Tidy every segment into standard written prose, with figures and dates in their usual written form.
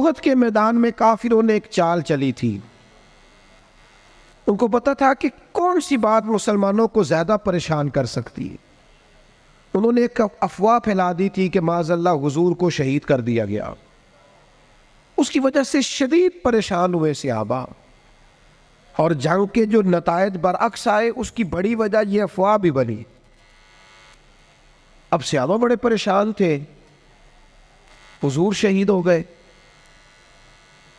उहद के मैदान में काफिरों ने एक चाल चली थी। उनको पता था कि कौन सी बात मुसलमानों को ज्यादा परेशान कर सकती है। उन्होंने एक अफवाह फैला दी थी कि माज़अल्लाह हुजूर को शहीद कर दिया गया। उसकी वजह से शदीद परेशान हुए सहाबा, और जंग के जो नतायज बरअक्स आए उसकी बड़ी वजह यह अफवाह भी बनी। अब सहाबा बड़े परेशान थे, हुजूर शहीद हो गए।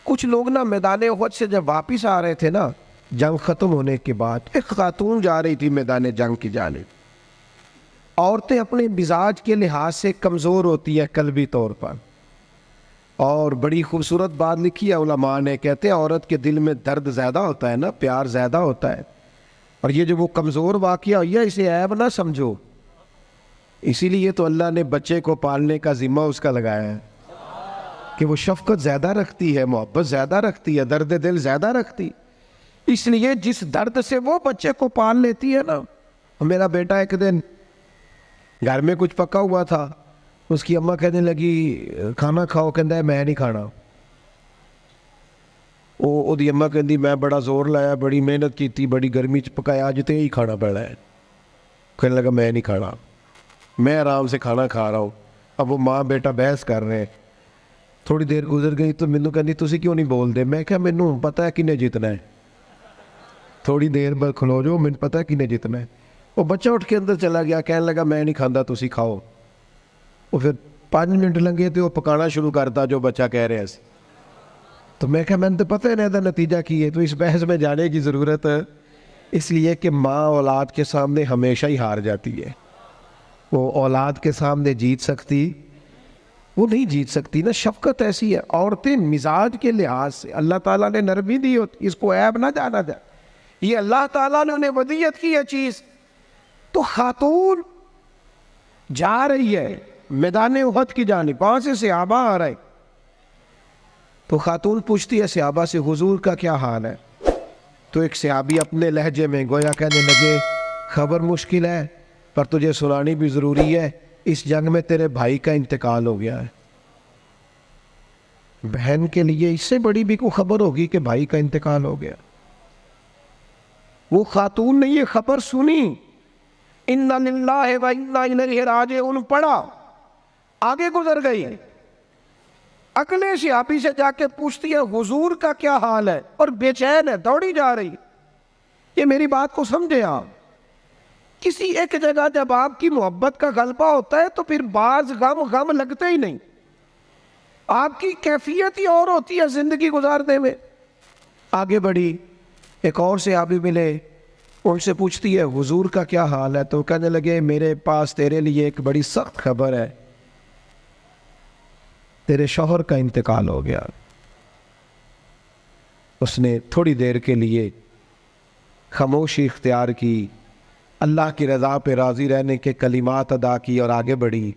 कुछ लोग ना मैदान उहद से जब वापिस आ रहे थे ना, जंग खत्म होने के बाद, एक खातून जा रही थी मैदान जंग की जानिब। औरतें अपने मिजाज के लिहाज से कमज़ोर होती है कल्बी तौर पर, और बड़ी खूबसूरत बात लिखी है उलमा ने, कहते हैं औरत के दिल में दर्द ज़्यादा होता है ना, प्यार ज़्यादा होता है, और ये जो वो कमज़ोर वाक़या हुआ इसे ऐब ना समझो। इसीलिए तो अल्लाह ने बच्चे को पालने का ज़िम्मा उसका लगाया है कि वो शफ़क़त ज़्यादा रखती है, मोहब्बत ज़्यादा रखती है, दर्द दिल ज़्यादा रखती। इसलिए जिस दर्द से वो बच्चे को पाल लेती है ना। मेरा बेटा एक दिन घर में कुछ पका हुआ था, उसकी अम्मा कहने लगी खाना खाओ, कहता है मैं नहीं खाना। ओदी अम्मा कहती मैं बड़ा जोर लाया, बड़ी मेहनत की थी, बड़ी गर्मी च पकाया, अज तो यही खाना पैना है। कहने लगा मैं नहीं खाना, मैं आराम से खाना खा रहा हूँ। अब वो माँ बेटा बहस कर रहे हैं। थोड़ी देर गुजर गई तो मैनू कहती तुसी क्यों नहीं बोलते। मैं क्या मैनू पता है किन्ने जीतना है, थोड़ी देर बाद खलो जाओ, मैनू पता है किन्ने जीतना है। वो बच्चा उठ के अंदर चला गया, कहने लगा मैं नहीं खाता, तुसी खाओ। वो फिर 5 मिनट लगे तो वो पकाना शुरू करता जो बच्चा कह रहा है। तो मैं क्या मैंने तो पता है ना इसका नतीजा की है, तो इस बहस में जाने की ज़रूरत है। इसलिए कि माँ औलाद के सामने हमेशा ही हार जाती है। वो औलाद के सामने जीत सकती, वो नहीं जीत सकती ना। शफकत ऐसी है। औरतें मिजाज के लिहाज से अल्लाह ताला ने नरमी दी होती, इसको ऐब ना जाना जाए, ये अल्लाह ताला ने उन्हें वदियत की है चीज़। तो खातून जा रही है मैदान उहद की जानिब, वहां से सहाबा आ रहे। तो खातून पूछती है सहाबा से हुजूर का क्या हाल है। तो एक सहाबी अपने लहजे में गोया कहने लगे खबर मुश्किल है पर तुझे सुनानी भी ज़रूरी है, इस जंग में तेरे भाई का इंतकाल हो गया है। बहन के लिए इससे बड़ी भी कोई खबर होगी कि भाई का इंतकाल हो गया। वो खातून ने ये खबर सुनी, इन्ना लिल्लाहि व इन्ना इलैहि राजिऊन पढ़ा, आगे गुजर गई। अगले सहाबी से जाके पूछती है हुजूर का क्या हाल है, और बेचैन है, दौड़ी जा रही। ये मेरी बात को समझे आप। किसी एक जगह जब आपकी मोहब्बत का गलबा होता है तो फिर बाज गम लगते ही नहीं। आपकी कैफियत ही और होती है जिंदगी गुजारने में। आगे बढ़ी, एक और सहाबी मिले, उनसे पूछती है हुजूर का क्या हाल है। तो कहने लगे मेरे पास तेरे लिए एक बड़ी सख्त खबर है, तेरे शौहर का इंतकाल हो गया। उसने थोड़ी देर के लिए खामोशी इख्तियार की, अल्लाह की रज़ा पे राज़ी रहने के कलिमात अदा की और आगे बढ़ी।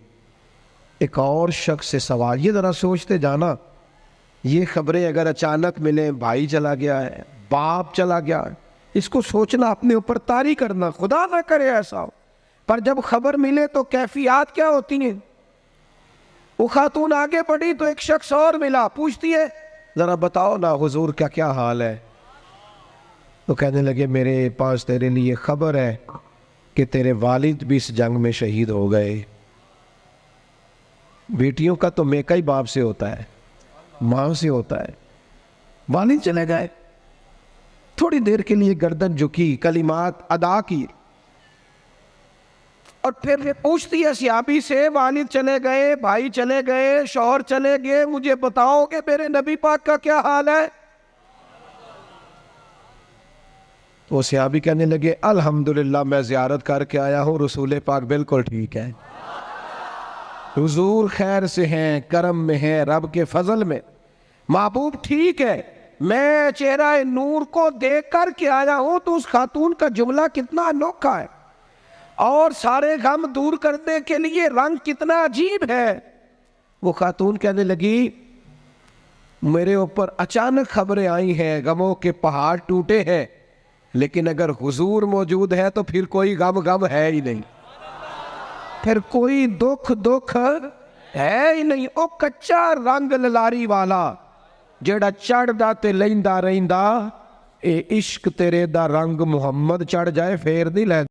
एक और शख्स से सवाल, ये ज़रा सोचते जाना, ये खबरें अगर अचानक मिले, भाई चला गया है, बाप चला गया है, इसको सोचना, अपने ऊपर तारी करना, खुदा ना करे ऐसा हो। पर जब खबर मिले तो कैफियत क्या होती है। वो खातून आगे बढ़ी तो एक शख्स और मिला, पूछती है ज़रा बताओ ना हुजूर का क्या हाल है। तो कहने लगे मेरे पास तेरे लिए खबर है कि तेरे वालिद भी इस जंग में शहीद हो गए। बेटियों का तो मेका ही बाप से होता है, माँ से होता है। वालिद चले गए। थोड़ी देर के लिए गर्दन झुकी, कलिमात अदा की, और फिर ये पूछती है सहाबी से वालिद चले गए, भाई चले गए, शौहर चले गए, मुझे बताओ कि मेरे नबी पाक का क्या हाल है। तो सहाबी कहने लगे अल्हम्दुलिल्लाह मैं ज़ियारत करके आया हूँ, रसूल पाक बिल्कुल ठीक है, हुजूर खैर से हैं, करम में हैं, रब के फजल में, महबूब ठीक है। मैं चेहरा नूर को देख कर के आया हूँ। तो उस खातून का जुमला कितना अनोखा है, और सारे गम दूर करने के लिए रंग कितना अजीब है। वो खातून कहने लगी मेरे ऊपर अचानक खबरें आई हैं, गमों के पहाड़ टूटे हैं, लेकिन अगर हुजूर मौजूद है तो फिर कोई गम है ही नहीं, फिर कोई दुख है ही नहीं। ओ कच्चा रंग ललारी वाला, ਜਿਹੜਾ ਚੜਦਾ ਤੇ ਲੈਂਦਾ ਰਹਿੰਦਾ, ਇਹ ਇਸ਼ਕ ਤੇਰੇ ਦਾ ਰੰਗ ਮੁਹੰਮਦ ਚੜ ਜਾਏ ਫੇਰ ਨਹੀਂ ਲੈ